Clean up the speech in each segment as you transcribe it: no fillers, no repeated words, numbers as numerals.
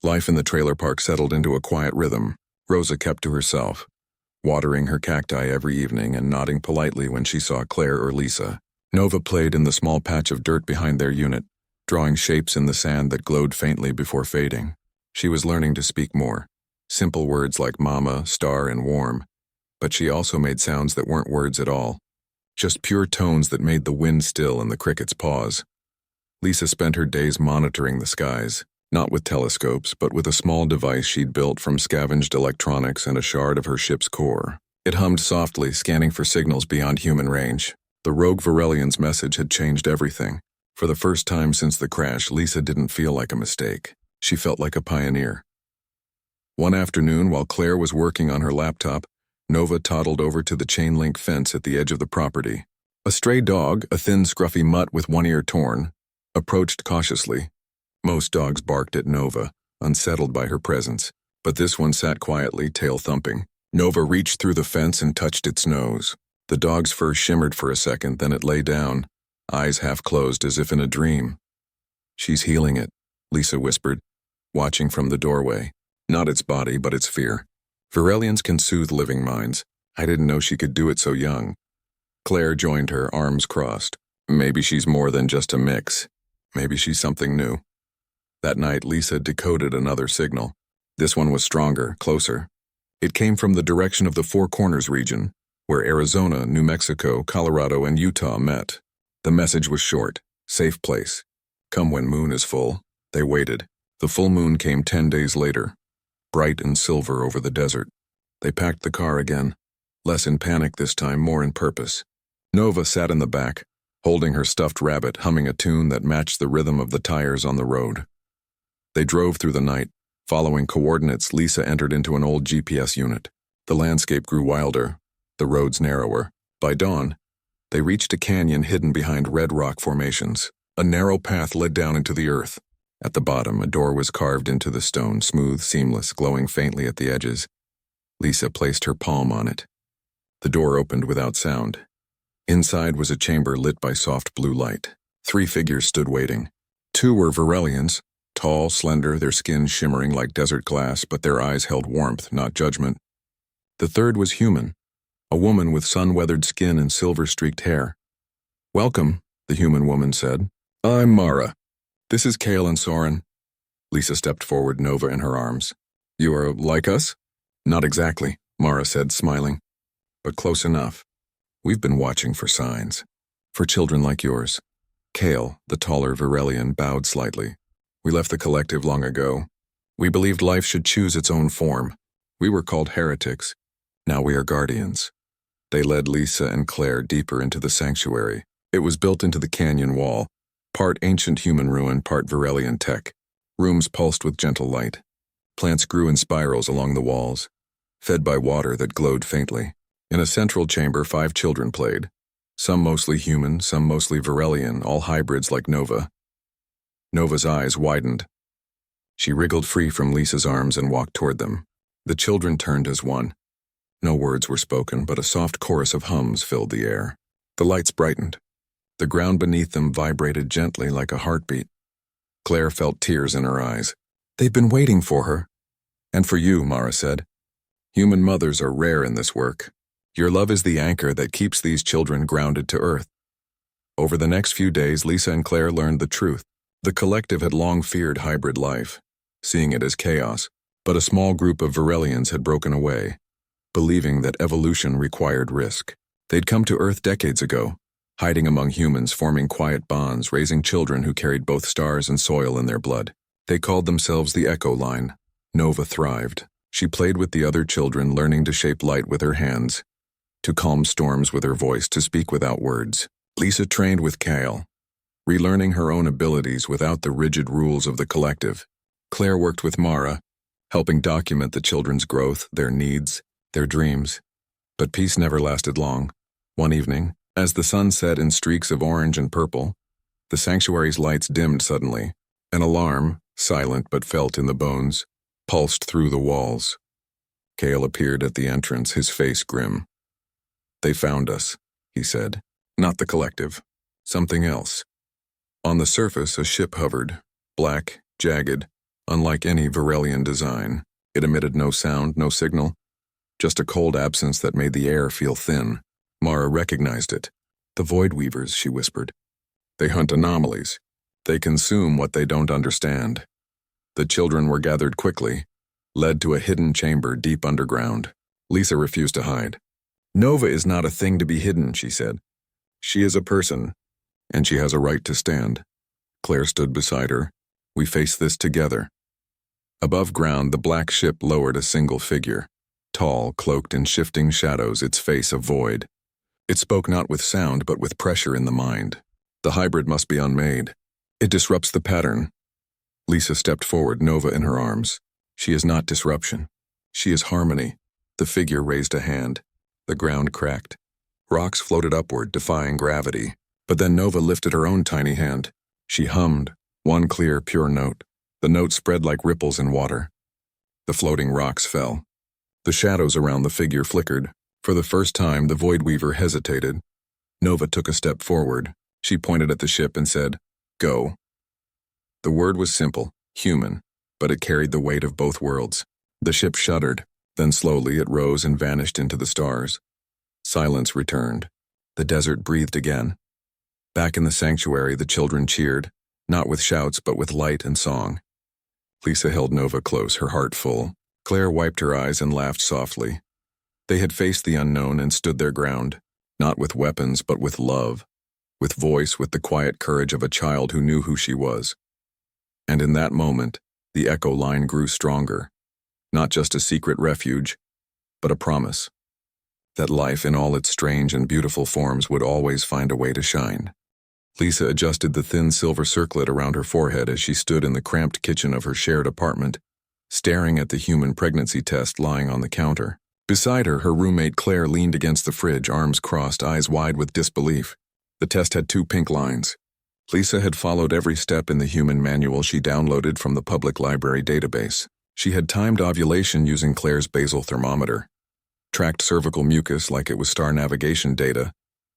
Life in the trailer park settled into a quiet rhythm. Rosa kept to herself, watering her cacti every evening and nodding politely when she saw Claire or Lisa. Nova played in the small patch of dirt behind their unit, drawing shapes in the sand that glowed faintly before fading. She was learning to speak more. Simple words like mama, star, and warm. But she also made sounds that weren't words at all. Just pure tones that made the wind still and the crickets pause. Lisa spent her days monitoring the skies, not with telescopes, but with a small device she'd built from scavenged electronics and a shard of her ship's core. It hummed softly, scanning for signals beyond human range. The rogue Varelian's message had changed everything. For the first time since the crash, Lisa didn't feel like a mistake. She felt like a pioneer. One afternoon, while Claire was working on her laptop, Nova toddled over to the chain-link fence at the edge of the property. A stray dog, a thin, scruffy mutt with one ear torn, approached cautiously. Most dogs barked at Nova, unsettled by her presence, but this one sat quietly, tail thumping. Nova reached through the fence and touched its nose. The dog's fur shimmered for a second, then it lay down, eyes half closed as if in a dream. "She's healing it," Lisa whispered, watching from the doorway. Not its body, but its fear. Varelians can soothe living minds. I didn't know she could do it so young. Claire joined her, arms crossed. Maybe she's more than just a mix. Maybe she's something new. That night, Lisa decoded another signal. This one was stronger, closer. It came from the direction of the Four Corners region, where Arizona, New Mexico, Colorado, and Utah met. The message was short: safe place. Come when moon is full. They waited. The full moon came 10 days later, bright and silver over the desert. They packed the car again, less in panic this time, more in purpose. Nova sat in the back, holding her stuffed rabbit, humming a tune that matched the rhythm of the tires on the road. They drove through the night. Following coordinates, Lisa entered into an old GPS unit. The landscape grew wilder, the roads narrower. By dawn, they reached a canyon hidden behind red rock formations. A narrow path led down into the earth. At the bottom, a door was carved into the stone, smooth, seamless, glowing faintly at the edges. Lisa placed her palm on it. The door opened without sound. Inside was a chamber lit by soft blue light. 3 figures stood waiting. 2 were Varelians, tall, slender, their skin shimmering like desert glass, but their eyes held warmth, not judgment. The third was human, a woman with sun-weathered skin and silver-streaked hair. "Welcome," the human woman said. "I'm Mara. This is Kale and Soren." Lisa stepped forward, Nova in her arms. "You are like us?" "Not exactly," Mara said, smiling. "But close enough. We've been watching for signs. For children like yours." Kale, the taller Varelian, bowed slightly. "We left the collective long ago. We believed life should choose its own form. We were called heretics. Now we are guardians." They led Lisa and Claire deeper into the sanctuary. It was built into the canyon wall, part ancient human ruin, part Varelian tech. Rooms pulsed with gentle light. Plants grew in spirals along the walls, fed by water that glowed faintly. In a central chamber, 5 children played. Some mostly human, some mostly Varelian, all hybrids like Nova. Nova's eyes widened. She wriggled free from Lisa's arms and walked toward them. The children turned as one. No words were spoken, but a soft chorus of hums filled the air. The lights brightened. The ground beneath them vibrated gently like a heartbeat. Claire felt tears in her eyes. "They've been waiting for her." "And for you," Mara said. "Human mothers are rare in this work. Your love is the anchor that keeps these children grounded to earth." Over the next few days, Lisa and Claire learned the truth. The collective had long feared hybrid life, seeing it as chaos, but a small group of Varelians had broken away, believing that evolution required risk. They'd come to Earth decades ago, hiding among humans, forming quiet bonds, raising children who carried both stars and soil in their blood. They called themselves the Echo Line. Nova thrived. She played with the other children, learning to shape light with her hands, to calm storms with her voice, to speak without words. Lisa trained with Kale, relearning her own abilities without the rigid rules of the collective. Claire worked with Mara, helping document the children's growth, their needs, their dreams. But peace never lasted long. One evening, as the sun set in streaks of orange and purple, the sanctuary's lights dimmed suddenly. An alarm, silent but felt in the bones, pulsed through the walls. Kale appeared at the entrance, his face grim. "They found us," he said. "Not the collective. Something else." On the surface, a ship hovered, black, jagged, Unlike any Varelian design, it emitted no sound, no signal, just a cold absence that made the air feel thin. Mara recognized it. The Void Weavers, she whispered. They hunt anomalies. They consume what they don't understand. The children were gathered quickly, led to a hidden chamber deep underground. Lisa refused to hide. Nova is not a thing to be hidden, she said. She is a person, and she has a right to stand. Claire stood beside her. We face this together. Above ground, the black ship lowered a single figure. Tall, cloaked in shifting shadows, its face a void. It spoke not with sound, but with pressure in the mind. The hybrid must be unmade. It disrupts the pattern. Lisa stepped forward, Nova in her arms. She is not disruption. She is harmony. The figure raised a hand. The ground cracked. Rocks floated upward, defying gravity. But then Nova lifted her own tiny hand. She hummed, one clear, pure note. The note spread like ripples in water. The floating rocks fell. The shadows around the figure flickered. For the first time, the Void Weaver hesitated. Nova took a step forward. She pointed at the ship and said, "Go." The word was simple, human, but it carried the weight of both worlds. The ship shuddered. Then slowly it rose and vanished into the stars. Silence returned. The desert breathed again. Back in the sanctuary, the children cheered, not with shouts but with light and song. Lisa held Nova close, her heart full. Claire wiped her eyes and laughed softly. They had faced the unknown and stood their ground, not with weapons but with love, with voice, with the quiet courage of a child who knew who she was. And in that moment, the echo line grew stronger. Not just a secret refuge, but a promise that life in all its strange and beautiful forms would always find a way to shine. Lisa adjusted the thin silver circlet around her forehead as she stood in the cramped kitchen of her shared apartment, staring at the human pregnancy test lying on the counter. Beside her, her roommate Claire leaned against the fridge, arms crossed, eyes wide with disbelief. The test had 2 pink lines. Lisa had followed every step in the human manual she downloaded from the public library database. She had timed ovulation using Claire's basal thermometer, tracked cervical mucus like it was star navigation data,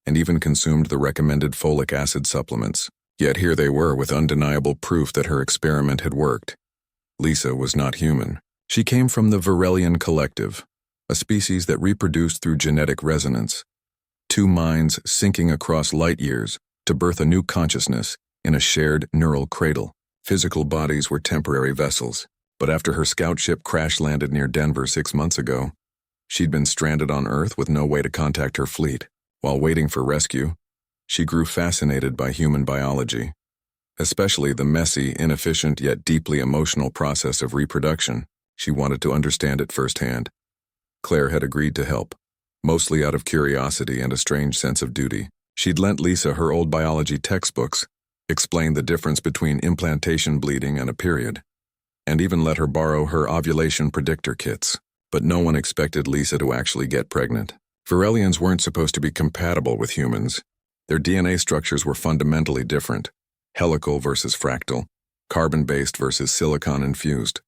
and even consumed the recommended folic acid supplements. Yet here they were with undeniable proof that her experiment had worked. Lisa was not human. She came from the Varelian collective, a species that reproduced through genetic resonance. 2 minds syncing across light years to birth a new consciousness in a shared neural cradle. Physical bodies were temporary vessels. But after her scout ship crash-landed near Denver 6 months ago, she'd been stranded on Earth with no way to contact her fleet. While waiting for rescue, she grew fascinated by human biology, especially the messy, inefficient, yet deeply emotional process of reproduction. She wanted to understand it firsthand. Claire had agreed to help, mostly out of curiosity and a strange sense of duty. She'd lent Lisa her old biology textbooks, explained the difference between implantation bleeding and a period, and even let her borrow her ovulation predictor kits. But no one expected Lisa to actually get pregnant. Varelians weren't supposed to be compatible with humans. Their DNA structures were fundamentally different, helical versus fractal, carbon-based versus silicon-infused.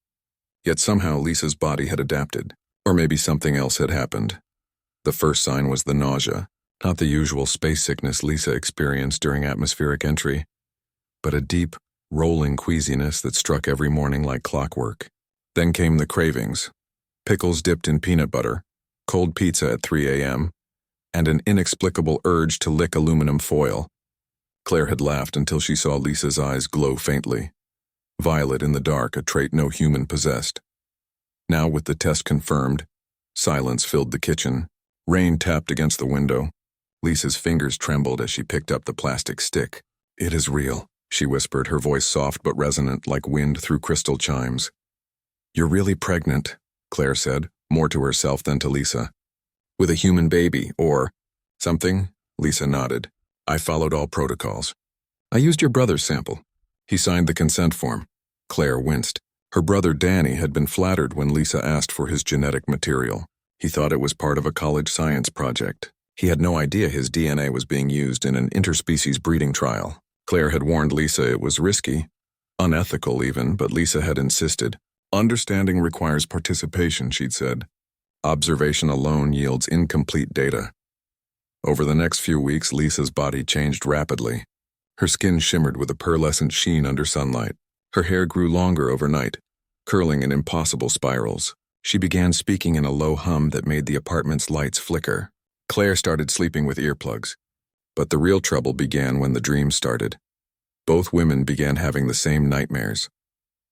Yet somehow Lisa's body had adapted, or maybe something else had happened. The first sign was the nausea, not the usual space sickness Lisa experienced during atmospheric entry, but a deep, rolling queasiness that struck every morning like clockwork. Then came the cravings. Pickles dipped in peanut butter, cold pizza at 3 a.m., and an inexplicable urge to lick aluminum foil. Claire had laughed until she saw Lisa's eyes glow faintly. Violet in the dark, a trait no human possessed. Now, with the test confirmed, silence filled the kitchen. Rain tapped against the window. Lisa's fingers trembled as she picked up the plastic stick. "It is real," she whispered, her voice soft but resonant like wind through crystal chimes. "You're really pregnant," Claire said, more to herself than to Lisa. "With a human baby, or something?" Lisa nodded. "I followed all protocols. I used your brother's sample." He signed the consent form. Claire winced. Her brother Danny had been flattered when Lisa asked for his genetic material. He thought it was part of a college science project. He had no idea his DNA was being used in an interspecies breeding trial. Claire had warned Lisa it was risky, unethical even, but Lisa had insisted. "Understanding requires participation," she'd said. "Observation alone yields incomplete data." Over the next few weeks, Lisa's body changed rapidly. Her skin shimmered with a pearlescent sheen under sunlight. Her hair grew longer overnight, curling in impossible spirals. She began speaking in a low hum that made the apartment's lights flicker. Claire started sleeping with earplugs. But the real trouble began when the dreams started. Both women began having the same nightmares.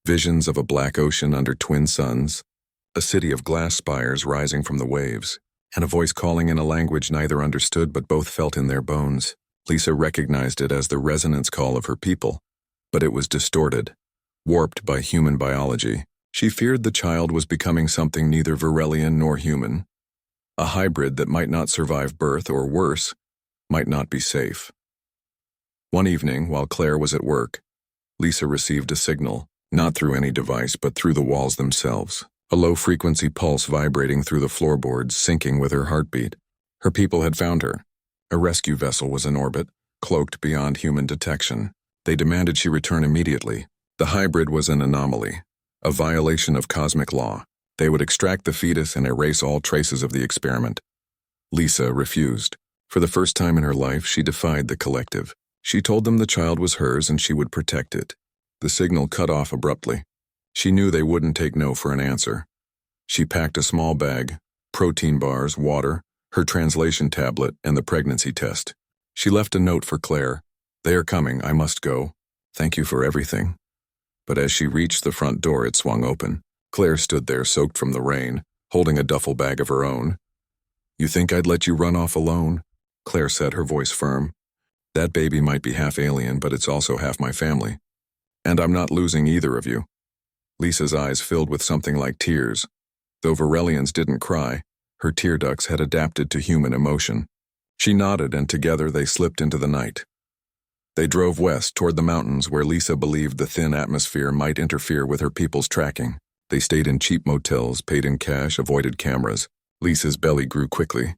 Visions of a black ocean under twin suns, a city of glass spires rising from the waves, and a voice calling in a language neither understood but both felt in their bones. Lisa recognized it as the resonance call of her people, but it was distorted, warped by human biology. She feared the child was becoming something neither Varelian nor human, a hybrid that might not survive birth or worse, might not be safe. One evening, while Claire was at work, Lisa received a signal, not through any device but through the walls themselves, a low-frequency pulse vibrating through the floorboards, syncing with her heartbeat. Her people had found her. A rescue vessel was in orbit, cloaked beyond human detection. They demanded she return immediately. The hybrid was an anomaly, a violation of cosmic law. They would extract the fetus and erase all traces of the experiment. Lisa refused. For the first time in her life, she defied the collective. She told them the child was hers and she would protect it. The signal cut off abruptly. She knew they wouldn't take no for an answer. She packed a small bag, protein bars, water, her translation tablet, and the pregnancy test. She left a note for Claire. "They are coming, I must go. Thank you for everything." But as she reached the front door, it swung open. Claire stood there, soaked from the rain, holding a duffel bag of her own. "You think I'd let you run off alone?" Claire said, her voice firm. "That baby might be half alien, but it's also half my family. And I'm not losing either of you." Lisa's eyes filled with something like tears. Though Varelians didn't cry, her tear ducts had adapted to human emotion. She nodded, and together they slipped into the night. They drove west toward the mountains where Lisa believed the thin atmosphere might interfere with her people's tracking. They stayed in cheap motels, paid in cash, avoided cameras. Lisa's belly grew quickly,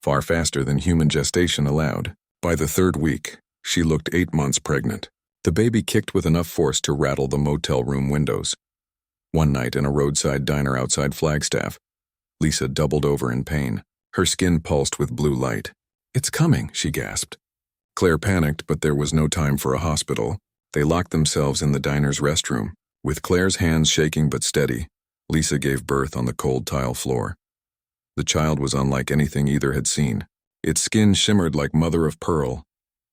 far faster than human gestation allowed. By the third week, she looked 8 months pregnant. The baby kicked with enough force to rattle the motel room windows. One night in a roadside diner outside Flagstaff, Lisa doubled over in pain. Her skin pulsed with blue light. "It's coming," she gasped. Claire panicked, but there was no time for a hospital. They locked themselves in the diner's restroom. With Claire's hands shaking but steady, Lisa gave birth on the cold tile floor. The child was unlike anything either had seen. Its skin shimmered like mother of pearl,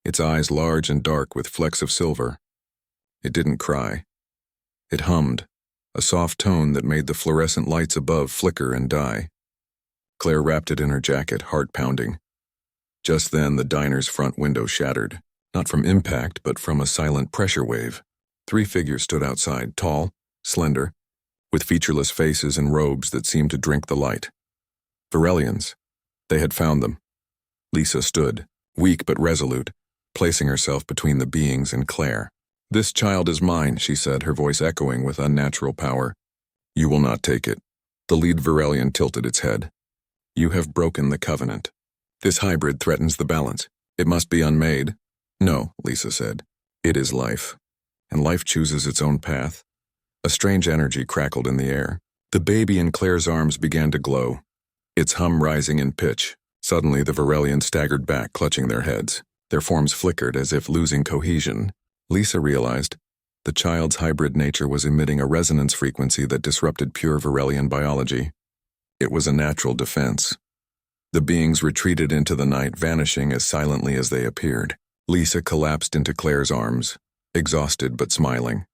its eyes large and dark with flecks of silver. It didn't cry. It hummed, a soft tone that made the fluorescent lights above flicker and die. Claire wrapped it in her jacket, heart pounding. Just then, the diner's front window shattered, not from impact, but from a silent pressure wave. 3 figures stood outside, tall, slender, with featureless faces and robes that seemed to drink the light. Varelians. They had found them. Lisa stood, weak but resolute, placing herself between the beings and Claire. "This child is mine," she said, her voice echoing with unnatural power. "You will not take it." The lead Varelian tilted its head. "You have broken the covenant. This hybrid threatens the balance. It must be unmade." "No," Lisa said. "It is life, and life chooses its own path." A strange energy crackled in the air. The baby in Claire's arms began to glow, its hum rising in pitch. Suddenly, the Varelians staggered back, clutching their heads. Their forms flickered as if losing cohesion. Lisa realized the child's hybrid nature was emitting a resonance frequency that disrupted pure Varelian biology. It was a natural defense. The beings retreated into the night, vanishing as silently as they appeared. Lisa collapsed into Claire's arms, exhausted but smiling.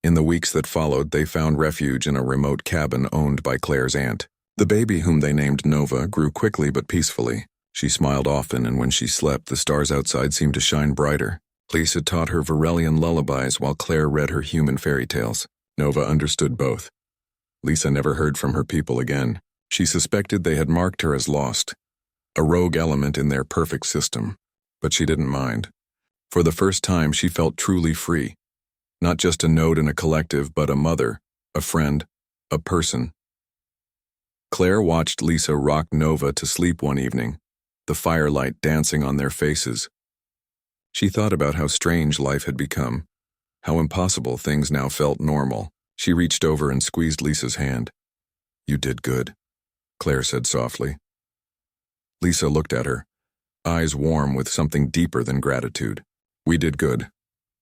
In the weeks that followed, they found refuge in a remote cabin owned by Claire's aunt. The baby, whom they named Nova, grew quickly but peacefully. She smiled often, and when she slept, the stars outside seemed to shine brighter. Lisa taught her Varelian lullabies while Claire read her human fairy tales. Nova understood both. Lisa never heard from her people again. She suspected they had marked her as lost, a rogue element in their perfect system. But she didn't mind. For the first time, she felt truly free. Not just a node in a collective, but a mother, a friend, a person. Claire watched Lisa rock Nova to sleep one evening, the firelight dancing on their faces. She thought about how strange life had become, how impossible things now felt normal. She reached over and squeezed Lisa's hand. "You did good," Claire said softly. Lisa looked at her, eyes warm with something deeper than gratitude. "We did good."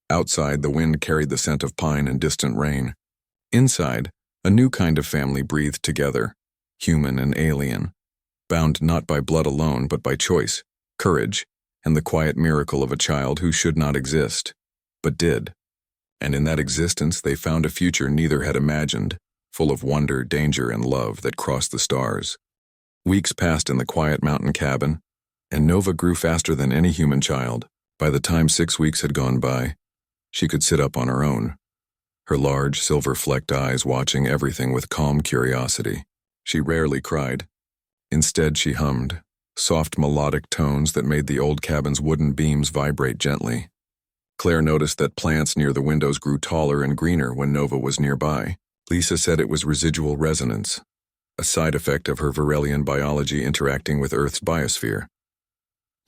Outside, the wind carried the scent of pine and distant rain. Inside, a new kind of family breathed together, human and alien, bound not by blood alone but by choice, courage, and the quiet miracle of a child who should not exist, but did. And in that existence they found a future neither had imagined, full of wonder, danger, and love that crossed the stars. Weeks passed in the quiet mountain cabin, and Nova grew faster than any human child. By the time 6 weeks had gone by, she could sit up on her own, her large, silver-flecked eyes watching everything with calm curiosity. She rarely cried. Instead, she hummed, soft melodic tones that made the old cabin's wooden beams vibrate gently. Claire noticed that plants near the windows grew taller and greener when Nova was nearby. Lisa said it was residual resonance, a side effect of her Varelian biology interacting with Earth's biosphere.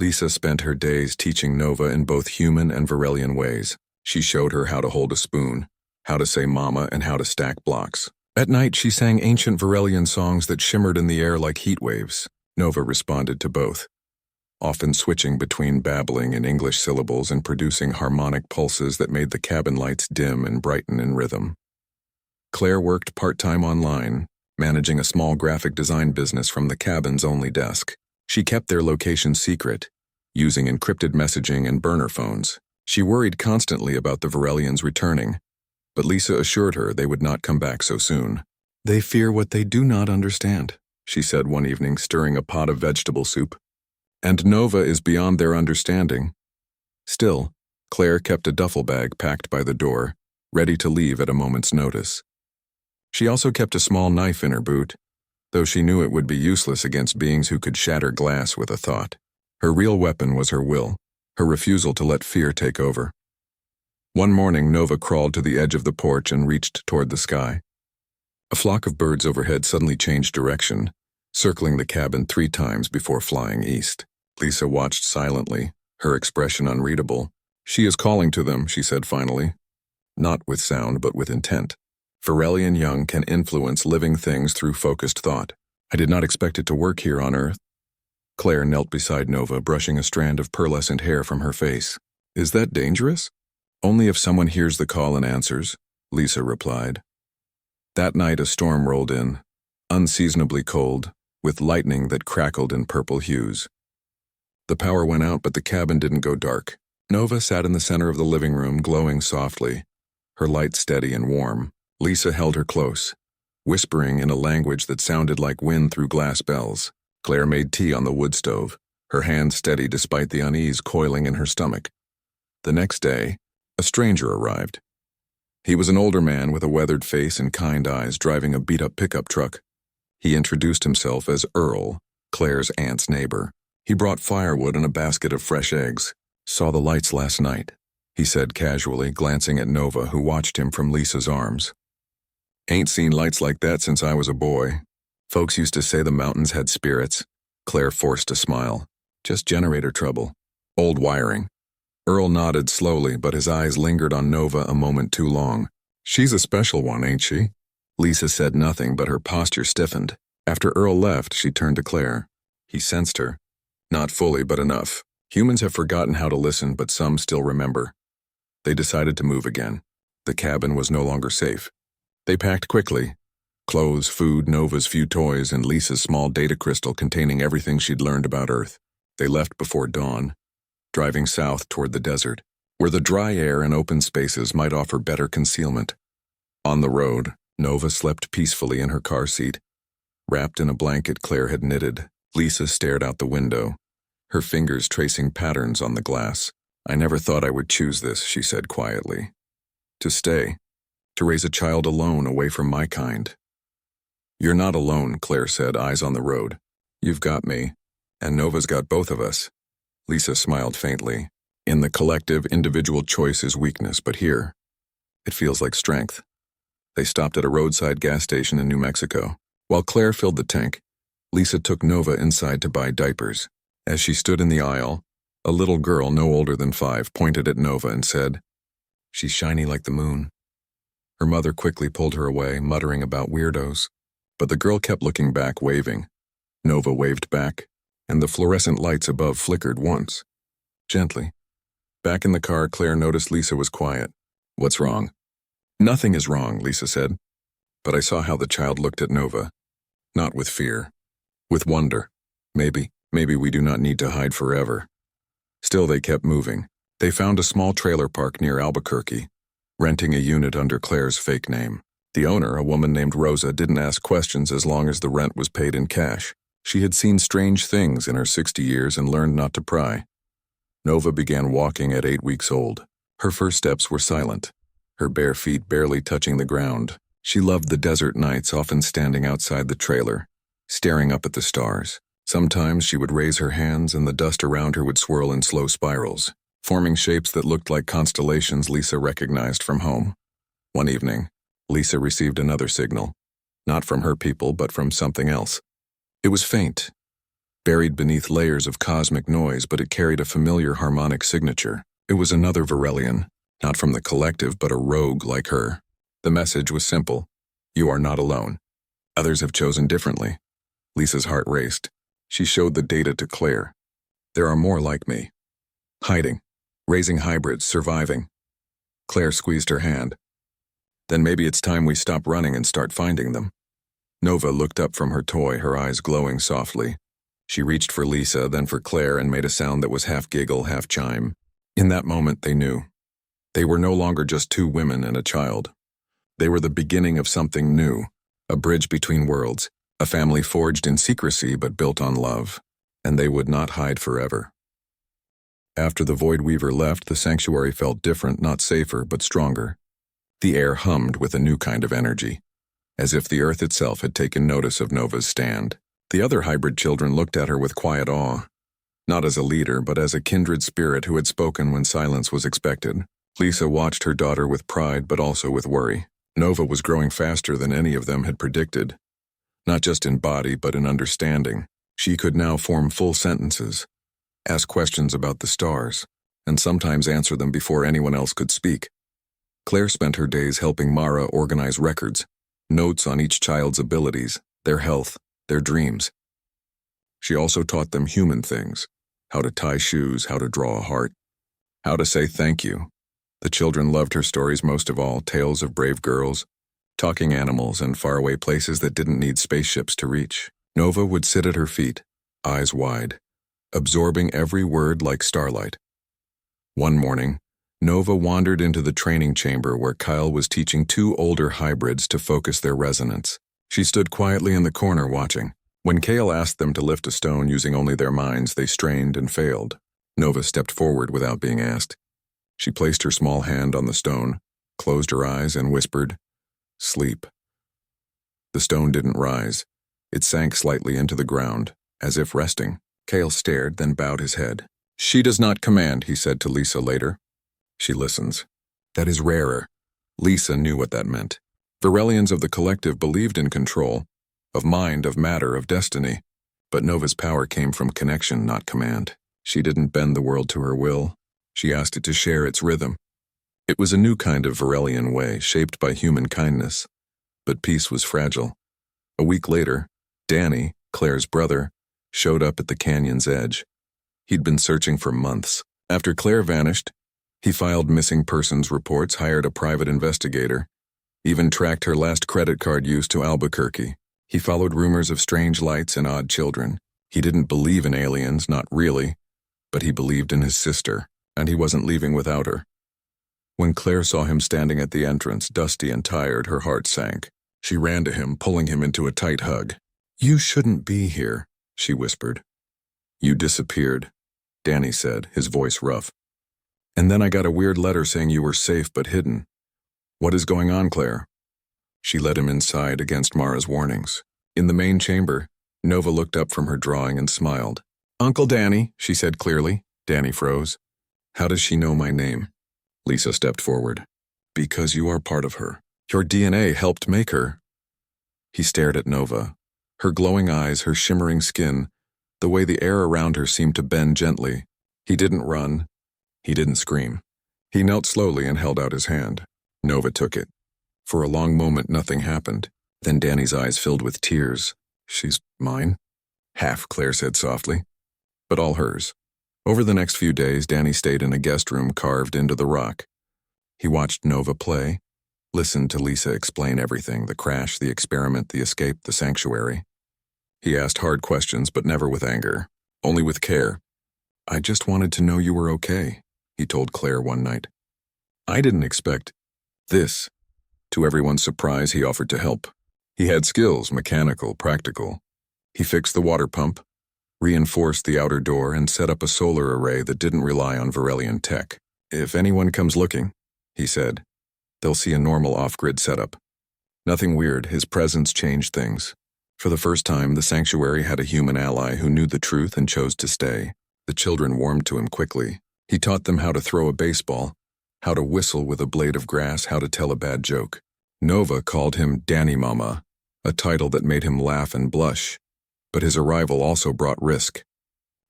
Lisa spent her days teaching Nova in both human and Varelian ways. She showed her how to hold a spoon, how to say mama, and how to stack blocks. At night, she sang ancient Varelian songs that shimmered in the air like heat waves. Nova responded to both, often switching between babbling in English syllables and producing harmonic pulses that made the cabin lights dim and brighten in rhythm. Claire worked part-time online, managing a small graphic design business from the cabin's only desk. She kept their location secret, using encrypted messaging and burner phones. She worried constantly about the Varelians returning, but Lisa assured her they would not come back so soon. "They fear what they do not understand," she said one evening, stirring a pot of vegetable soup. "And Nova is beyond their understanding." Still, Claire kept a duffel bag packed by the door, ready to leave at a moment's notice. She also kept a small knife in her boot, though she knew it would be useless against beings who could shatter glass with a thought. Her real weapon was her will, her refusal to let fear take over. One morning, Nova crawled to the edge of the porch and reached toward the sky. A flock of birds overhead suddenly changed direction, circling the cabin 3 times before flying east. Lisa watched silently, her expression unreadable. "She is calling to them," she said finally. Not with sound, but with intent. Varelian young can influence living things through focused thought. "I did not expect it to work here on Earth." Claire knelt beside Nova, brushing a strand of pearlescent hair from her face. "Is that dangerous?" "Only if someone hears the call and answers," Lisa replied. That night a storm rolled in, unseasonably cold, with lightning that crackled in purple hues. The power went out, but the cabin didn't go dark. Nova sat in the center of the living room, glowing softly, her light steady and warm. Lisa held her close, whispering in a language that sounded like wind through glass bells. Claire made tea on the wood stove, her hands steady despite the unease coiling in her stomach. The next day, a stranger arrived. He was an older man with a weathered face and kind eyes, driving a beat-up pickup truck. He introduced himself as Earl, Claire's aunt's neighbor. He brought firewood and a basket of fresh eggs. "Saw the lights last night," he said casually, glancing at Nova, who watched him from Lisa's arms. "Ain't seen lights like that since I was a boy. Folks used to say the mountains had spirits." Claire forced a smile. "Just generator trouble. Old wiring." Earl nodded slowly, but his eyes lingered on Nova a moment too long. "She's a special one, ain't she?" Lisa said nothing, but her posture stiffened. After Earl left, she turned to Claire. He sensed her. Not fully, but enough. Humans have forgotten how to listen, but some still remember. They decided to move again. The cabin was no longer safe. They packed quickly. Clothes, food, Nova's few toys, and Lisa's small data crystal containing everything she'd learned about Earth. They left before dawn, driving south toward the desert, where the dry air and open spaces might offer better concealment. On the road, Nova slept peacefully in her car seat. Wrapped in a blanket Claire had knitted, Lisa stared out the window, her fingers tracing patterns on the glass. "I never thought I would choose this," she said quietly. "To stay. To raise a child alone, away from my kind." "You're not alone," Claire said, eyes on the road. "You've got me, and Nova's got both of us." Lisa smiled faintly. "In the collective, individual choice is weakness, but here, it feels like strength." They stopped at a roadside gas station in New Mexico. While Claire filled the tank, Lisa took Nova inside to buy diapers. As she stood in the aisle, a little girl no older than 5 pointed at Nova and said, "She's shiny like the moon." Her mother quickly pulled her away, muttering about weirdos. But the girl kept looking back, waving. Nova waved back, and the fluorescent lights above flickered once, gently. Back in the car, Claire noticed Lisa was quiet. "What's wrong?" "Nothing is wrong," Lisa said. But I saw how the child looked at Nova. Not with fear. With wonder. Maybe we do not need to hide forever. Still they kept moving. They found a small trailer park near Albuquerque, renting a unit under Claire's fake name. The owner, a woman named Rosa, didn't ask questions as long as the rent was paid in cash. She had seen strange things in her 60 years and learned not to pry. Nova began walking at 8 weeks old. Her first steps were silent, her bare feet barely touching the ground. She loved the desert nights, often standing outside the trailer, staring up at the stars. Sometimes she would raise her hands and the dust around her would swirl in slow spirals, forming shapes that looked like constellations Lisa recognized from home. One evening, Lisa received another signal, not from her people but from something else. It was faint, buried beneath layers of cosmic noise, but it carried a familiar harmonic signature. It was another Varelian, not from the collective but a rogue like her. The message was simple: you are not alone. Others have chosen differently. Lisa's heart raced. She showed the data to Claire. There are more like me. Hiding, raising hybrids, surviving. Claire squeezed her hand. Then maybe it's time we stop running and start finding them. Nova looked up from her toy, her eyes glowing softly. She reached for Lisa, then for Claire, and made a sound that was half giggle, half chime. In that moment, they knew. They were no longer just two women and a child. They were the beginning of something new, a bridge between worlds, a family forged in secrecy but built on love, and they would not hide forever. After the Void Weaver left, the sanctuary felt different, not safer, but stronger. The air hummed with a new kind of energy, as if the earth itself had taken notice of Nova's stand. The other hybrid children looked at her with quiet awe, not as a leader, but as a kindred spirit who had spoken when silence was expected. Lisa watched her daughter with pride, but also with worry. Nova was growing faster than any of them had predicted, not just in body, but in understanding. She could now form full sentences, ask questions about the stars, and sometimes answer them before anyone else could speak. Claire spent her days helping Mara organize records, notes on each child's abilities, their health, their dreams. She also taught them human things, how to tie shoes, how to draw a heart, how to say thank you. The children loved her stories most of all, tales of brave girls, talking animals, and faraway places that didn't need spaceships to reach. Nova would sit at her feet, eyes wide, absorbing every word like starlight. One morning, Nova wandered into the training chamber where Kyle was teaching two older hybrids to focus their resonance. She stood quietly in the corner watching. When Kale asked them to lift a stone using only their minds, they strained and failed. Nova stepped forward without being asked. She placed her small hand on the stone, closed her eyes, and whispered, "Sleep." The stone didn't rise. It sank slightly into the ground, as if resting. Kale stared, then bowed his head. "She does not command," he said to Lisa later. "She listens." That is rarer. Lisa knew what that meant. Varelians of the collective believed in control, of mind, of matter, of destiny. But Nova's power came from connection, not command. She didn't bend the world to her will. She asked it to share its rhythm. It was a new kind of Varelian way, shaped by human kindness. But peace was fragile. A week later, Danny, Claire's brother, showed up at the canyon's edge. He'd been searching for months. After Claire vanished, he filed missing persons reports, hired a private investigator, even tracked her last credit card use to Albuquerque. He followed rumors of strange lights and odd children. He didn't believe in aliens, not really, but he believed in his sister, and he wasn't leaving without her. When Claire saw him standing at the entrance, dusty and tired, her heart sank. She ran to him, pulling him into a tight hug. "You shouldn't be here," she whispered. "You disappeared," Danny said, his voice rough. "And then I got a weird letter saying you were safe but hidden. What is going on, Claire?" She led him inside against Mara's warnings. In the main chamber, Nova looked up from her drawing and smiled. "Uncle Danny," she said clearly. Danny froze. "How does she know my name?" Lisa stepped forward. "Because you are part of her. Your DNA helped make her." He stared at Nova. Her glowing eyes, her shimmering skin, the way the air around her seemed to bend gently. He didn't run. He didn't scream. He knelt slowly and held out his hand. Nova took it. For a long moment, nothing happened. Then Danny's eyes filled with tears. "She's mine?" "Half," Claire said softly. "But all hers." Over the next few days, Danny stayed in a guest room carved into the rock. He watched Nova play, listened to Lisa explain everything: the crash, the experiment, the escape, the sanctuary. He asked hard questions, but never with anger, only with care. "I just wanted to know you were okay," he told Claire one night. "I didn't expect this." To everyone's surprise, he offered to help. He had skills, mechanical, practical. He fixed the water pump, reinforced the outer door, and set up a solar array that didn't rely on Varelian tech. "If anyone comes looking," he said, "they'll see a normal off-grid setup. Nothing weird. His presence changed things. For the first time, the sanctuary had a human ally who knew the truth and chose to stay. The children warmed to him quickly. He taught them how to throw a baseball, how to whistle with a blade of grass, how to tell a bad joke. Nova called him Danny Mama, a title that made him laugh and blush. But his arrival also brought risk.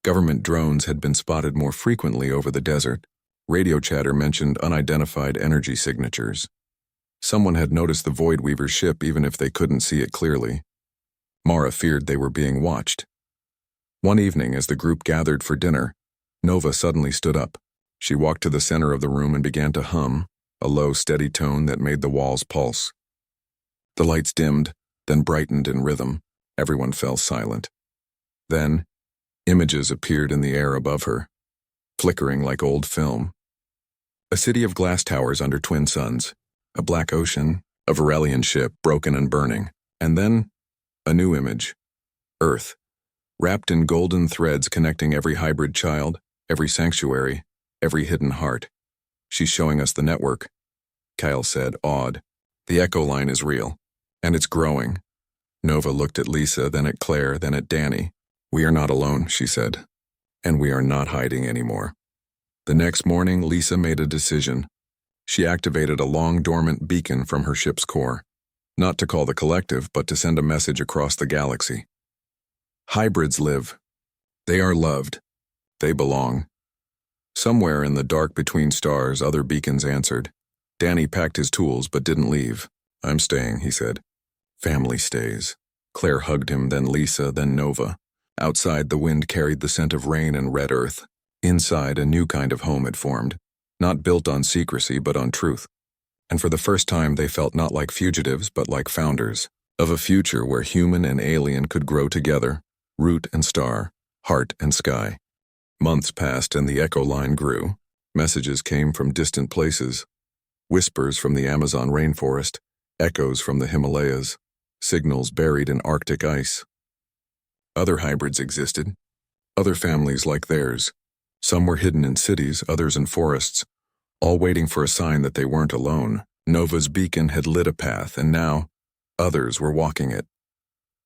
Government drones had been spotted more frequently over the desert. Radio chatter mentioned unidentified energy signatures. Someone had noticed the Void Weaver's ship even if they couldn't see it clearly. Mara feared they were being watched. One evening, as the group gathered for dinner, Nova suddenly stood up. She walked to the center of the room and began to hum, a low, steady tone that made the walls pulse. The lights dimmed, then brightened in rhythm. Everyone fell silent. Then, images appeared in the air above her, flickering like old film. A city of glass towers under twin suns, a black ocean, a Varelian ship broken and burning, and then a new image: Earth, wrapped in golden threads connecting every hybrid child, every sanctuary, every hidden heart. "She's showing us the network," Kyle said, awed. "The echo line is real, and it's growing." Nova looked at Lisa, then at Claire, then at Danny. "We are not alone," she said, "and we are not hiding anymore." The next morning, Lisa made a decision. She activated a long-dormant beacon from her ship's core, not to call the collective, but to send a message across the galaxy. Hybrids live. They are loved. They belong. Somewhere in the dark between stars, other beacons answered. Danny packed his tools but didn't leave. "I'm staying," he said. "Family stays." Claire hugged him, then Lisa, then Nova. Outside, the wind carried the scent of rain and red earth. Inside, a new kind of home had formed, not built on secrecy but on truth. And for the first time, they felt not like fugitives but like founders of a future where human and alien could grow together, root and star, heart and sky. Months passed and the echo line grew. Messages came from distant places, whispers from the Amazon rainforest, echoes from the Himalayas, signals buried in Arctic ice. Other hybrids existed, other families like theirs. Some were hidden in cities, others in forests, all waiting for a sign that they weren't alone. Nova's beacon had lit a path, and now others were walking it.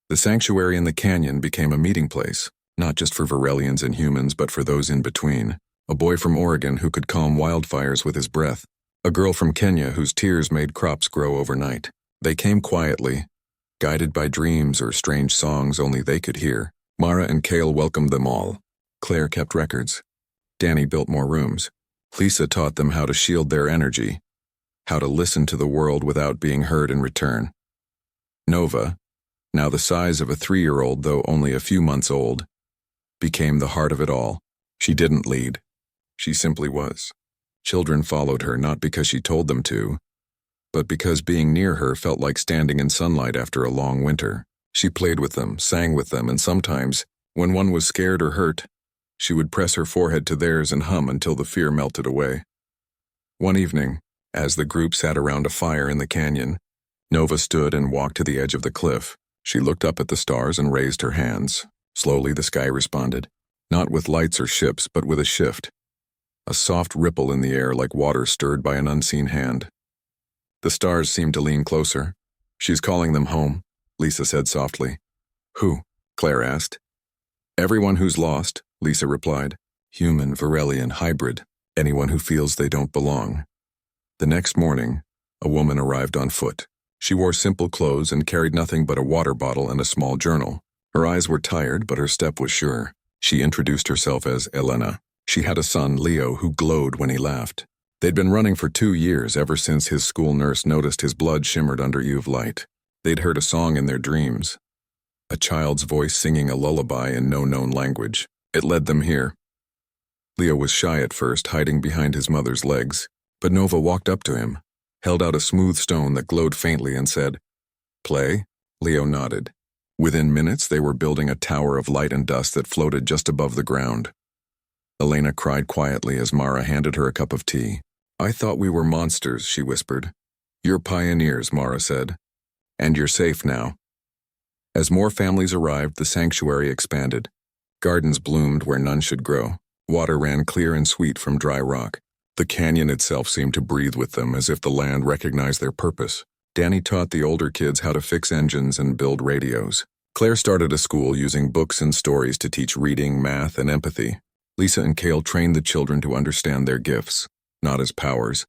The sanctuary in the canyon became a meeting place, not just for Varelians and humans, but for those in between. A boy from Oregon who could calm wildfires with his breath. A girl from Kenya whose tears made crops grow overnight. They came quietly, guided by dreams or strange songs only they could hear. Mara and Kale welcomed them all. Claire kept records. Danny built more rooms. Lisa taught them how to shield their energy, how to listen to the world without being heard in return. Nova, now the size of a 3-year-old though only a few months old, became the heart of it all. She didn't lead. She simply was. Children followed her not because she told them to, but because being near her felt like standing in sunlight after a long winter. She played with them, sang with them, and sometimes, when one was scared or hurt, she would press her forehead to theirs and hum until the fear melted away. One evening, as the group sat around a fire in the canyon, Nova stood and walked to the edge of the cliff. She looked up at the stars and raised her hands. Slowly the sky responded, not with lights or ships, but with a shift. A soft ripple in the air like water stirred by an unseen hand. The stars seemed to lean closer. "She's calling them home," Lisa said softly. "Who?" Claire asked. "Everyone who's lost," Lisa replied. "Human, Varelian, hybrid, anyone who feels they don't belong." The next morning, a woman arrived on foot. She wore simple clothes and carried nothing but a water bottle and a small journal. Her eyes were tired, but her step was sure. She introduced herself as Elena. She had a son, Leo, who glowed when he laughed. They'd been running for 2 years, ever since his school nurse noticed his blood shimmered under UV light. They'd heard a song in their dreams, a child's voice singing a lullaby in no known language. It led them here. Leo was shy at first, hiding behind his mother's legs, but Nova walked up to him. held out a smooth stone that glowed faintly and said, "Play?" Leo nodded. Within minutes, they were building a tower of light and dust that floated just above the ground. Elena cried quietly as Mara handed her a cup of tea. "I thought we were monsters," she whispered. "You're pioneers," Mara said. "And you're safe now." As more families arrived, the sanctuary expanded. Gardens bloomed where none should grow. Water ran clear and sweet from dry rock. The canyon itself seemed to breathe with them, as if the land recognized their purpose. Danny taught the older kids how to fix engines and build radios. Claire started a school using books and stories to teach reading, math, and empathy. Lisa and Cale trained the children to understand their gifts, not as powers,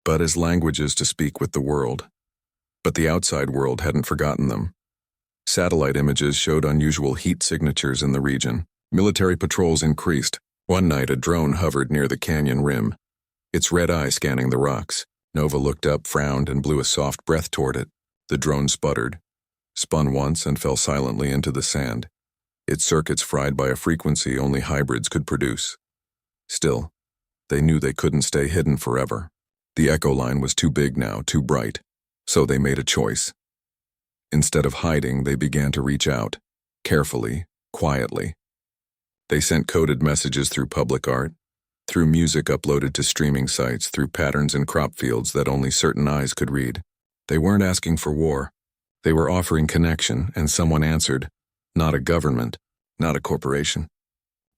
but as languages to speak with the world. But the outside world hadn't forgotten them. Satellite images showed unusual heat signatures in the region. Military patrols increased. One night, a drone hovered near the canyon rim, its red eye scanning the rocks. Nova looked up, frowned, and blew a soft breath toward it. The drone sputtered, spun once, and fell silently into the sand, its circuits fried by a frequency only hybrids could produce. Still, they knew they couldn't stay hidden forever. The echo line was too big now, too bright, so they made a choice. Instead of hiding, they began to reach out, carefully, quietly. They sent coded messages through public art, through music uploaded to streaming sites, through patterns in crop fields that only certain eyes could read. They weren't asking for war. They were offering connection, and someone answered. Not a government, not a corporation,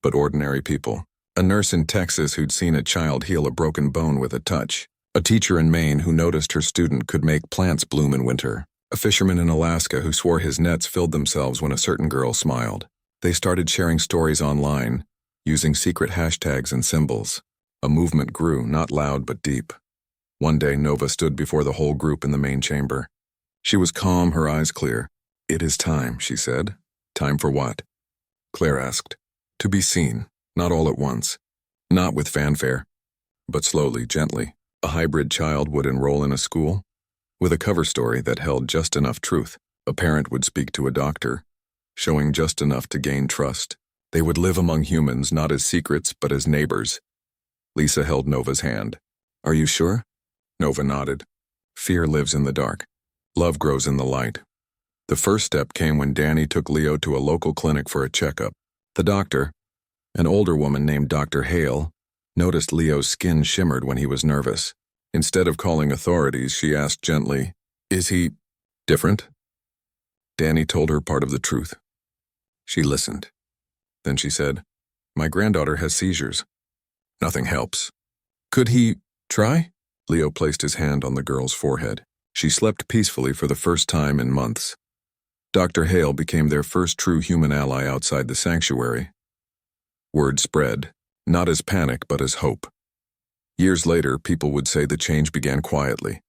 but ordinary people. A nurse in Texas who'd seen a child heal a broken bone with a touch. A teacher in Maine who noticed her student could make plants bloom in winter. A fisherman in Alaska who swore his nets filled themselves when a certain girl smiled. They started sharing stories online, using secret hashtags and symbols. A movement grew, not loud but deep. One day, Nova stood before the whole group in the main chamber. She was calm, her eyes clear. "It is time," she said. "Time for what?" Claire asked. "To be seen, not all at once. Not with fanfare, but slowly, gently. A hybrid child would enroll in a school, with a cover story that held just enough truth. A parent would speak to a doctor, showing just enough to gain trust. They would live among humans, not as secrets, but as neighbors." Lisa held Nova's hand. "Are you sure?" Nova nodded. "Fear lives in the dark. Love grows in the light." The first step came when Danny took Leo to a local clinic for a checkup. The doctor, an older woman named Dr. Hale, noticed Leo's skin shimmered when he was nervous. Instead of calling authorities, she asked gently, "Is he different?" Danny told her part of the truth. She listened. Then she said, "My granddaughter has seizures. Nothing helps. Could he try?" Leo placed his hand on the girl's forehead. She slept peacefully for the first time in months. Dr. Hale became their first true human ally outside the sanctuary. Word spread, not as panic but as hope. Years later, people would say the change began quietly.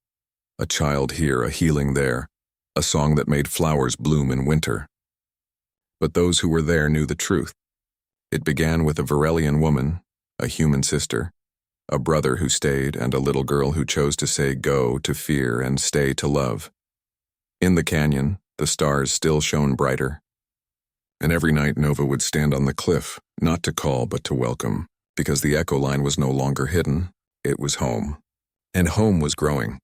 A child here, a healing there, a song that made flowers bloom in winter. But those who were there knew the truth. It began with a Varelian woman, a human sister, a brother who stayed, and a little girl who chose to say go to fear and stay to love. In the canyon, the stars still shone brighter. And every night Nova would stand on the cliff, not to call but to welcome, because the echo line was no longer hidden, it was home. And home was growing.